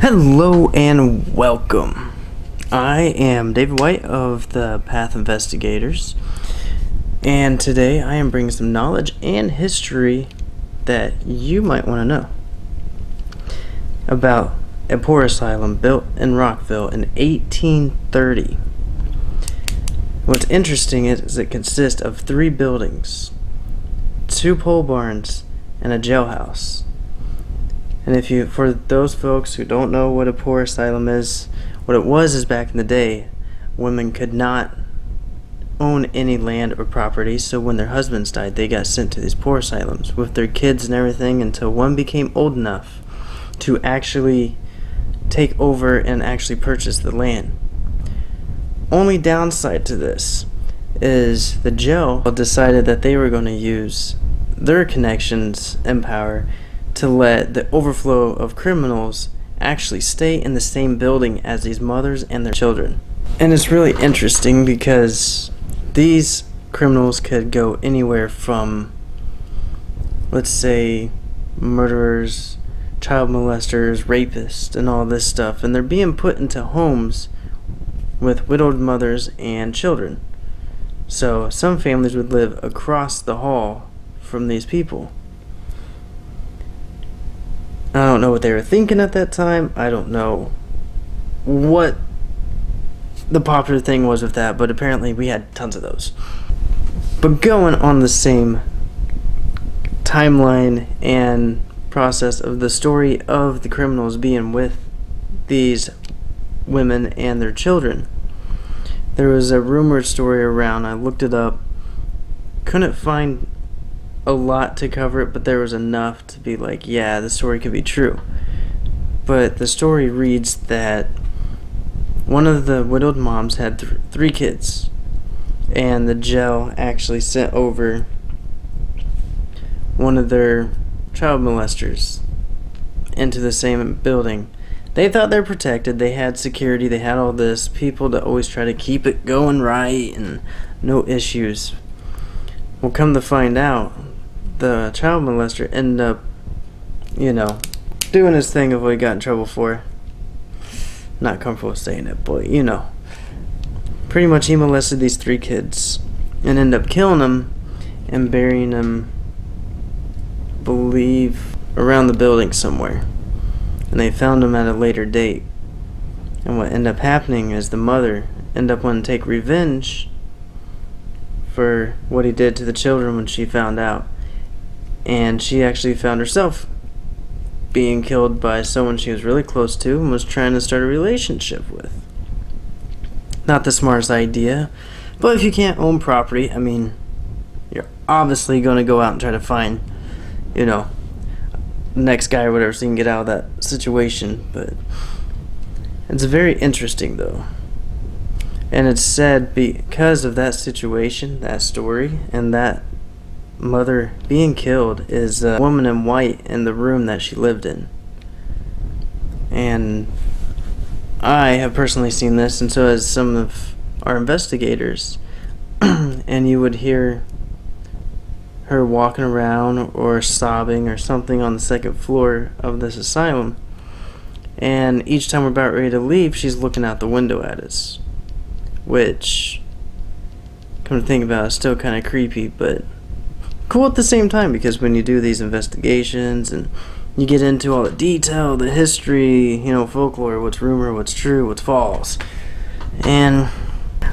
Hello and welcome. I am David White of the Path Investigators, and today I am bringing some knowledge and history that you might want to know about a poor asylum built in Rockville in 1830. What's interesting is it consists of 3 buildings, 2 pole barns, and a jailhouse. And for those folks who don't know what a poor asylum is, what it was is back in the day, women could not own any land or property, so when their husbands died, they got sent to these poor asylums with their kids and everything until one became old enough to actually take over and actually purchase the land. Only downside to this is the jail decided that they were going to use their connections and power to let the overflow of criminals actually stay in the same building as these mothers and their children. And it's really interesting because these criminals could go anywhere from, let's say, murderers, child molesters, rapists, and all this stuff, and they're being put into homes with widowed mothers and children. So some families would live across the hall from these people. I don't know what they were thinking at that time. I don't know what the popular thing was with that, but apparently we had tons of those. But going on the same timeline and process of the story of the criminals being with these women and their children, there was a rumored story around. I looked it up, couldn't find a lot to cover it, but there was enough to be like, yeah, the story could be true. But the story reads that one of the widowed moms had 3 kids, and the jail actually sent over one of their child molesters into the same building. They thought they're protected, they had security, they had all this, people that always try to keep it going right and no issues. Well, come to find out, the child molester ended up, doing his thing of what he got in trouble for. Not comfortable saying it, but pretty much he molested these 3 kids and ended up killing them and burying them, believe, around the building somewhere. And they found him at a later date. And what ended up happening is the mother ended up wanting to take revenge for what he did to the children when she found out. And she actually found herself being killed by someone she was really close to and was trying to start a relationship with. Not the smartest idea, but if you can't own property, I mean, you're obviously going to go out and try to find, the next guy or whatever so you can get out of that situation. But it's very interesting though. And it's said because of that situation, that story, and that mother being killed is a woman in white in the room that she lived in. And I have personally seen this, and so has some of our investigators. And you would hear her walking around or sobbing or something on the 2nd floor of this asylum. And each time we're about ready to leave, she's looking out the window at us. Which, come to think about it, is still kind of creepy, but cool at the same time, because when you do these investigations and you get into all the detail, the history, folklore, what's rumor, what's true, what's false. And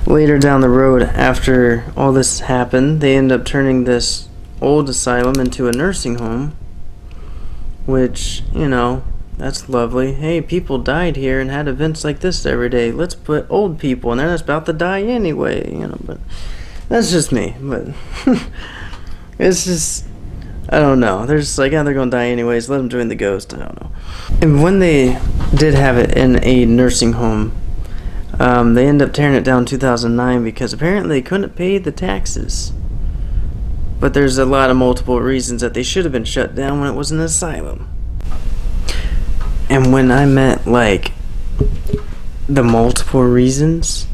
later down the road, after all this happened, they end up turning this old asylum into a nursing home, which, that's lovely. Hey, people died here and had events like this every day. Let's put old people, and they're just about to die anyway, but that's just me. But it's just, I don't know. They're just like, they're gonna die anyways. Let them join the ghost. I don't know. And when they did have it in a nursing home, they ended up tearing it down in 2009 because apparently they couldn't pay the taxes. But there's a lot of multiple reasons that they should have been shut down when it was an asylum. And when I meant like the multiple reasons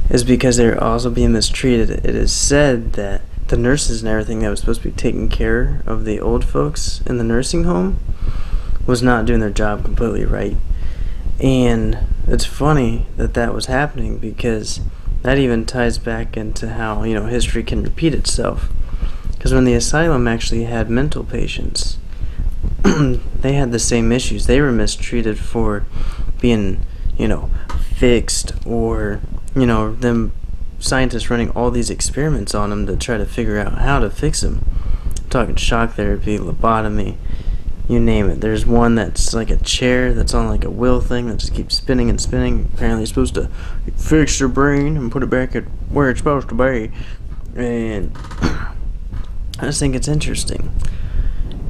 is because they're also being mistreated. It is said that the nurses and everything that was supposed to be taking care of the old folks in the nursing home was not doing their job completely right. And it's funny that that was happening, because that even ties back into how, history can repeat itself. Because when the asylum actually had mental patients, they had the same issues. They were mistreated for being, fixed, or, them scientists running all these experiments on them to try to figure out how to fix them. I'm talking shock therapy, lobotomy, you name it. There's one that's like a chair that's on like a wheel thing that just keeps spinning and spinning. Apparently it's supposed to fix your brain and put it back at where it's supposed to be. And I just think it's interesting.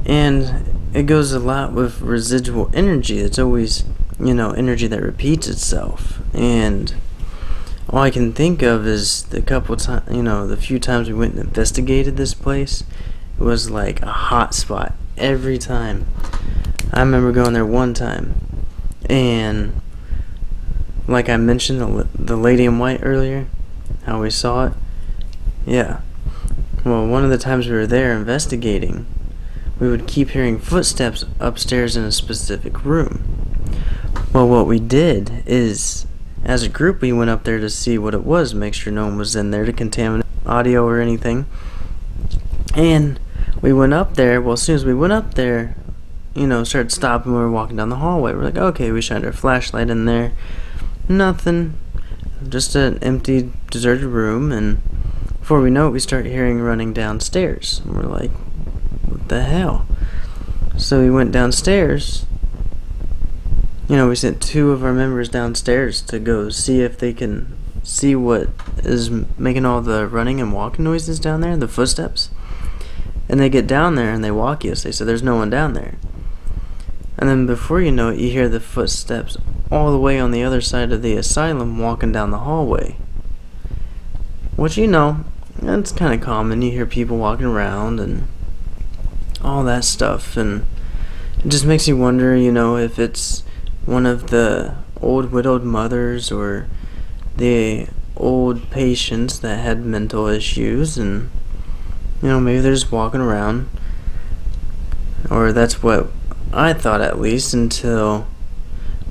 And it goes a lot with residual energy. It's always, energy that repeats itself. And all I can think of is the couple times, the few times we went and investigated this place, it was like a hot spot every time. I remember going there one time, and like I mentioned, the lady in white earlier, how we saw it. Yeah. Well, one of the times we were there investigating, we would keep hearing footsteps upstairs in a specific room. Well, what we did is, as a group, we went up there to see what it was, make sure no one was in there to contaminate audio or anything. And we went up there. Well, as soon as we went up there, started stopping when we were walking down the hallway. We're like, okay, we shined our flashlight in there. Nothing. Just an empty, deserted room. And before we know it, we start hearing running downstairs. And we're like, what the hell? So we went downstairs. We sent 2 of our members downstairs to go see if they can see what is making all the running and walking noises down there, the footsteps. And they get down there and they walk us. They said there's no one down there. And then before you know it, you hear the footsteps all the way on the other side of the asylum walking down the hallway. Which, that's kind of common. You hear people walking around and all that stuff. And it just makes you wonder, if it's one of the old widowed mothers or the old patients that had mental issues, and maybe they're just walking around. Or that's what I thought, at least, until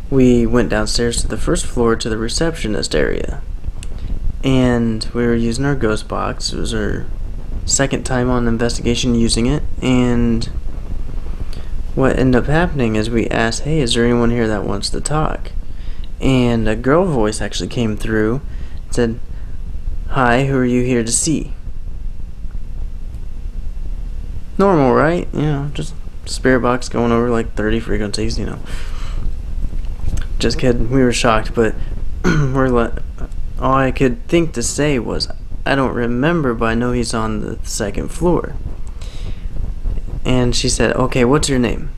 we went downstairs to the first floor to the receptionist area, and we were using our ghost box. It was our second time on investigation using it. And what ended up happening is we asked, hey, is there anyone here that wants to talk? And a girl voice actually came through and said, hi, who are you here to see? Normal, right? Just spirit box going over like 30 frequencies, Just kidding. We were shocked, but all I could think to say was, I don't remember, but I know he's on the 2nd floor. And she said, okay, what's your name?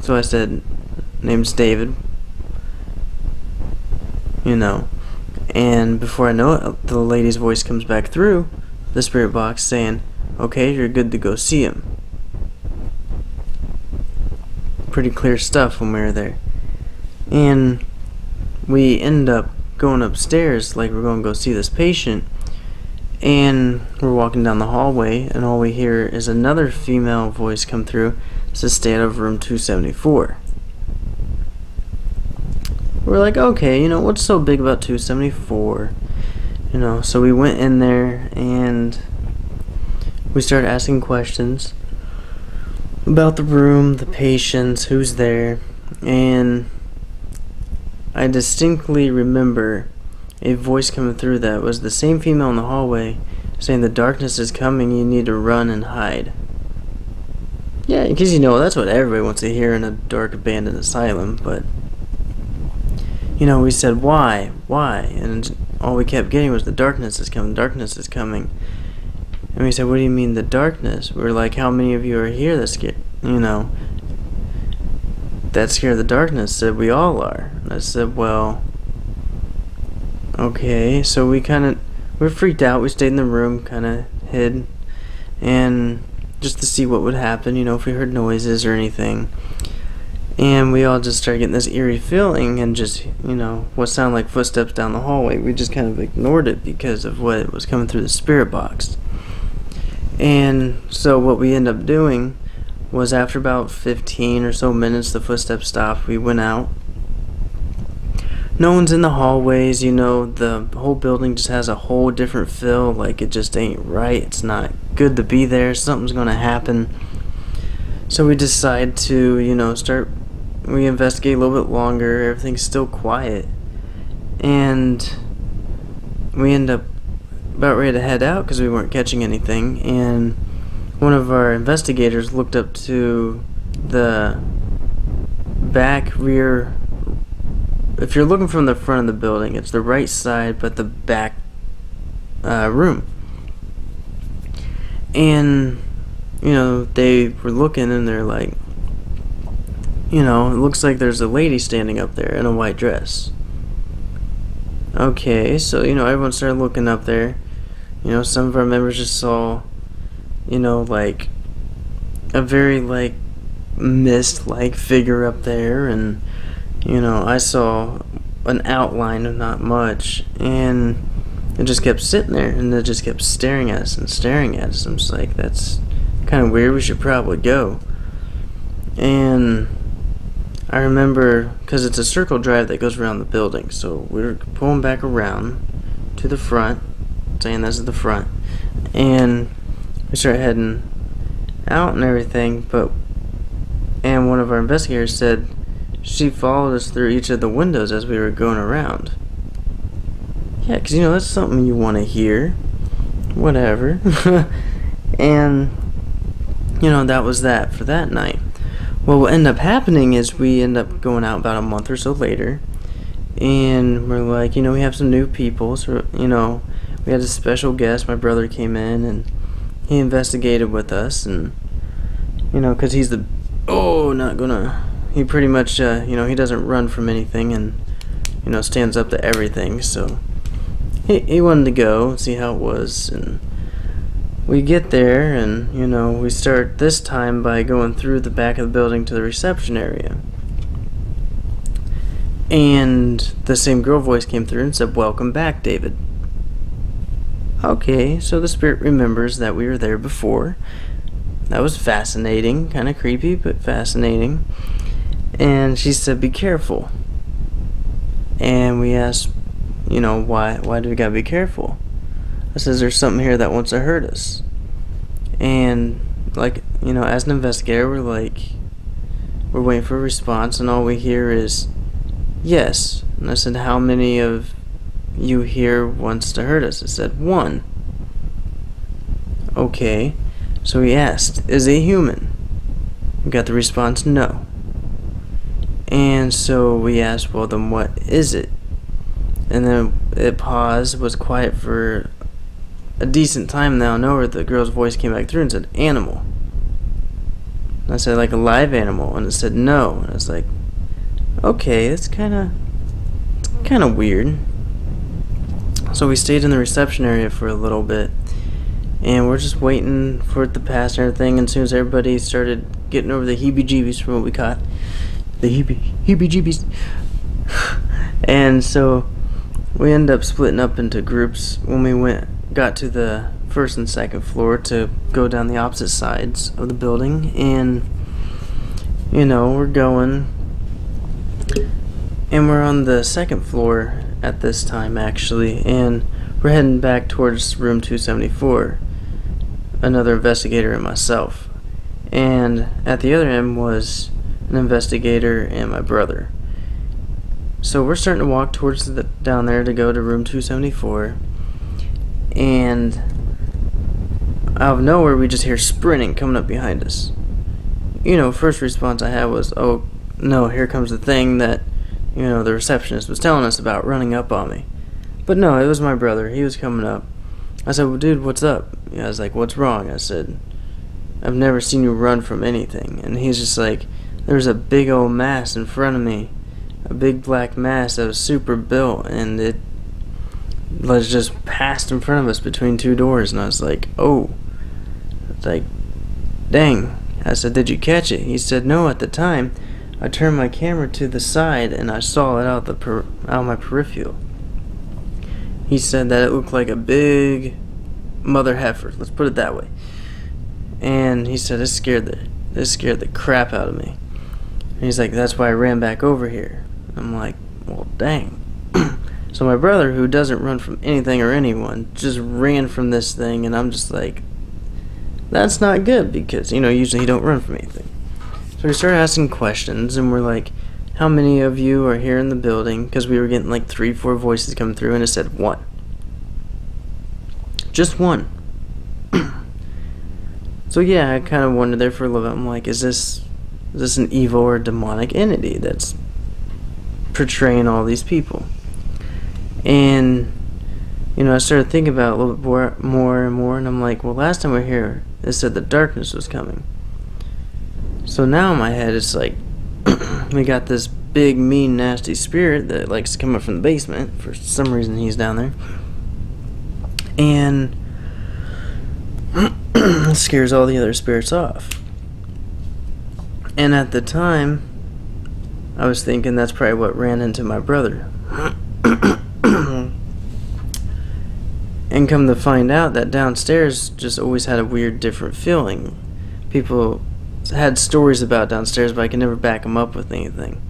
So I said, name's David. And before I know it, the lady's voice comes back through the spirit box saying, okay, you're good to go see him. Pretty clear stuff when we were there. And we end up going upstairs like we're going to go see this patient. And we're walking down the hallway, and all we hear is another female voice come through. It says, stay out of room 274. We're like, okay, what's so big about 274? So we went in there, and we started asking questions about the room, the patients, who's there. And I distinctly remember a voice coming through that was the same female in the hallway saying, the darkness is coming, you need to run and hide. Yeah, because that's what everybody wants to hear in a dark abandoned asylum. But we said, why? And all we kept getting was, the darkness is coming, darkness is coming. And we said, what do you mean the darkness? We were like, how many of you are here that scared, that scared of the darkness? Said, we all are. And I said, well, okay. So we were freaked out. We stayed in the room, kind of hid, and just to see what would happen, if we heard noises or anything. And we all just started getting this eerie feeling, and just, what sounded like footsteps down the hallway. We just kind of ignored it because of what was coming through the spirit box. And so what we ended up doing was, after about 15 or so minutes, the footsteps stopped. We went out, No one's in the hallways, the whole building just has a whole different feel, like it just ain't right, it's not good to be there, something's gonna happen. So we decide to, we investigate a little bit longer, everything's still quiet, and we end up about ready to head out because we weren't catching anything, and one of our investigators looked up to the back rear. If you're looking from the front of the building, it's the right side, but the back room. And, they were looking and they're like, it looks like there's a lady standing up there in a white dress. Okay, so, everyone started looking up there. Some of our members just saw, like a very, like, mist-like figure up there, and I saw an outline of not much, and it just kept sitting there, and it just kept staring at us and staring at us. I'm just like, that's kind of weird, we should probably go. And I remember, because it's a circle drive that goes around the building, so we were pulling back around to the front, saying this is the front, and we started heading out and everything, and one of our investigators said she followed us through each of the windows as we were going around. Yeah, because, that's something you want to hear. Whatever. And, that was that for that night. Well, what ended up happening is we end up going out about a month or so later, and we're like, we have some new people, so, we had a special guest. My brother came in, and he investigated with us, and, because he's the, he pretty much, he doesn't run from anything, and, stands up to everything, so he wanted to go and see how it was, and we get there, and, we start this time by going through the back of the building to the reception area, and the same girl voice came through and said, "Welcome back, David." Okay, so the spirit remembers that we were there before. That was fascinating, kind of creepy, but fascinating. And she said, "Be careful." And we asked, why do we gotta be careful? I says, "There's something here that wants to hurt us." And, as an investigator, we're waiting for a response, and all we hear is, "Yes." And I said, "How many of you here wants to hurt us?" It said, "One." Okay, so we asked, "Is he human?" We got the response, "No." And so we asked, "Well, then what is it?" And then it paused, was quiet for a decent time. Now, nowhere the girl's voice came back through and said, "Animal." And I said, "Like a live animal?" And it said, "No." And I was like, okay, it's kind of weird. So we stayed in the reception area for a little bit, and we're just waiting for it to pass and everything, and as soon as everybody started getting over the heebie-jeebies from what we caught, the heebie-jeebies, and so we ended up splitting up into groups when we got to the first and second floor to go down the opposite sides of the building, and we're going, and we're on the second floor at this time, actually, and we're heading back towards room 274, another investigator and myself, and at the other end was an investigator and my brother. So we're starting to walk towards down there to go to room 274, and out of nowhere we just hear sprinting coming up behind us. First response I had was, "Oh no, here comes the thing that the receptionist was telling us about running up on me." But no, it was my brother. He was coming up. I said, "Well, dude, what's up?" I was like, "What's wrong?" I said, "I've never seen you run from anything." And he's just like, "There's a big old mass in front of me, a big black mass that was super built, and it was just passed in front of us between two doors." And I was like, "Oh." It's like, "Dang." I said, "Did you catch it?" He said, "No, at the time I turned my camera to the side and I saw it out of my peripheral." He said that it looked like a big mother heifer, let's put it that way. And he said, this scared the crap out of me. And he's like, "That's why I ran back over here." I'm like, "Well, dang." So my brother, who doesn't run from anything or anyone, just ran from this thing, and I'm just like, that's not good, because, you know, usually you don't run from anything. So we started asking questions, and we're like, how many of you are here in the building? Because we were getting like 3-4 voices coming through, and it said 1. Just 1. So yeah, I kind of wondered there for a little bit. I'm like, is this an evil or demonic entity that's portraying all these people? And, you know, I started thinking about it a little bit more and more, and I'm like, well, last time we were here, it said the darkness was coming. So now in my head, it's like, we got this big, mean, nasty spirit that likes to come up from the basement. For some reason, he's down there. And scares all the other spirits off. And at the time, I was thinking that's probably what ran into my brother. And come to find out that downstairs just always had a weird, different feeling. People had stories about downstairs, but I could never back them up with anything.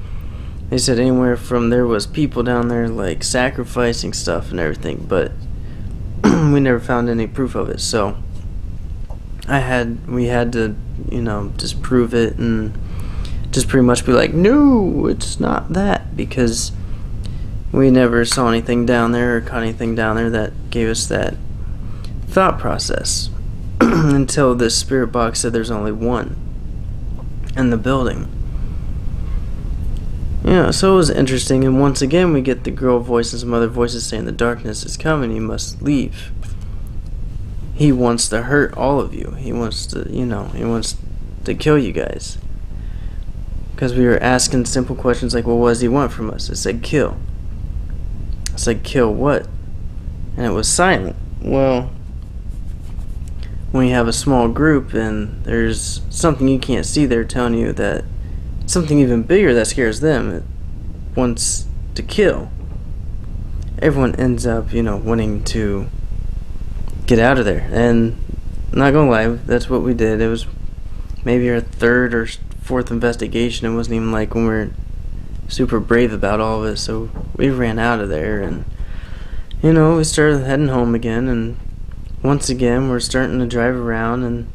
They said anywhere from there was people down there like sacrificing stuff and everything, but we never found any proof of it. So we had to, you know, disprove it and just pretty much be like, no, it's not that, because we never saw anything down there or caught anything down there that gave us that thought process until this spirit box said there's only 1 in the building. Yeah, so it was interesting, and once again we get the girl voice and some other voices saying the darkness is coming, you must leave. He wants to hurt all of you. He wants to, you know, he wants to kill you guys. Because we were asking simple questions like, well, what does he want from us? It said kill. I said, kill what? And it was silent. Well, when you have a small group and there's something you can't see, they're telling you that something even bigger that scares them, it wants to kill. Everyone ends up, you know, wanting to get out of there. And I'm not gonna lie, that's what we did. It was maybe our 3rd or 4th investigation. It wasn't even like when we were super brave about all of it, so we ran out of there, and, you know, we started heading home again, and once again we're starting to drive around, and,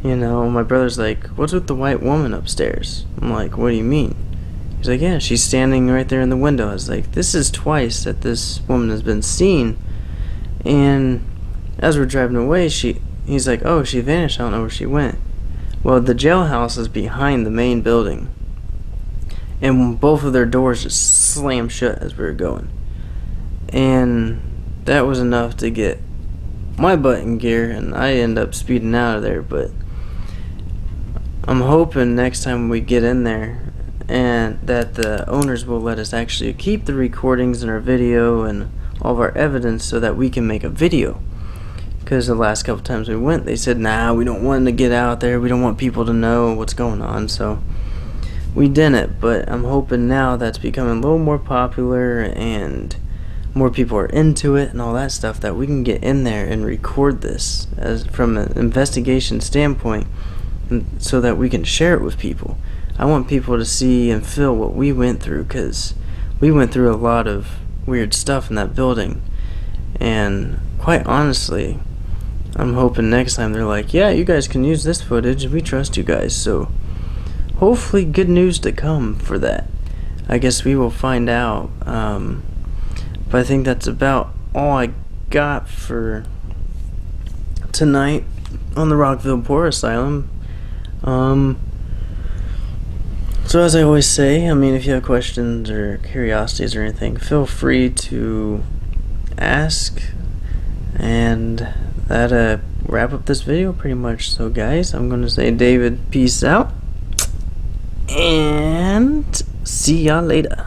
you know, my brother's like, what's with the white woman upstairs? I'm like, what do you mean? He's like, yeah, she's standing right there in the window. I was like, this is twice that this woman has been seen. And as we're driving away, he's like, oh, she vanished, I don't know where she went. Well, the jailhouse is behind the main building, and both of their doors just slammed shut as we were going. And that was enough to get my butt in gear, and I end up speeding out of there. But I'm hoping next time we get in there and that the owners will let us actually keep the recordings and our video and all of our evidence so that we can make a video. Because the last couple times we went, they said, nah, we don't want to get out there, we don't want people to know what's going on. So we didn't, but I'm hoping now that's becoming a little more popular and more people are into it and all that stuff, that we can get in there and record this as from an investigation standpoint, and so that we can share it with people. I want people to see and feel what we went through, because we went through a lot of weird stuff in that building. And quite honestly, I'm hoping next time they're like, yeah, you guys can use this footage, we trust you guys. So hopefully good news to come for that. I guess we will find out. But I think that's about all I got for tonight on the Rockville Poor Asylum. So as I always say, I mean, if you have questions or curiosities or anything, feel free to ask. And that wrap up this video pretty much. So guys, I'm gonna say, David, peace out, and see y'all later.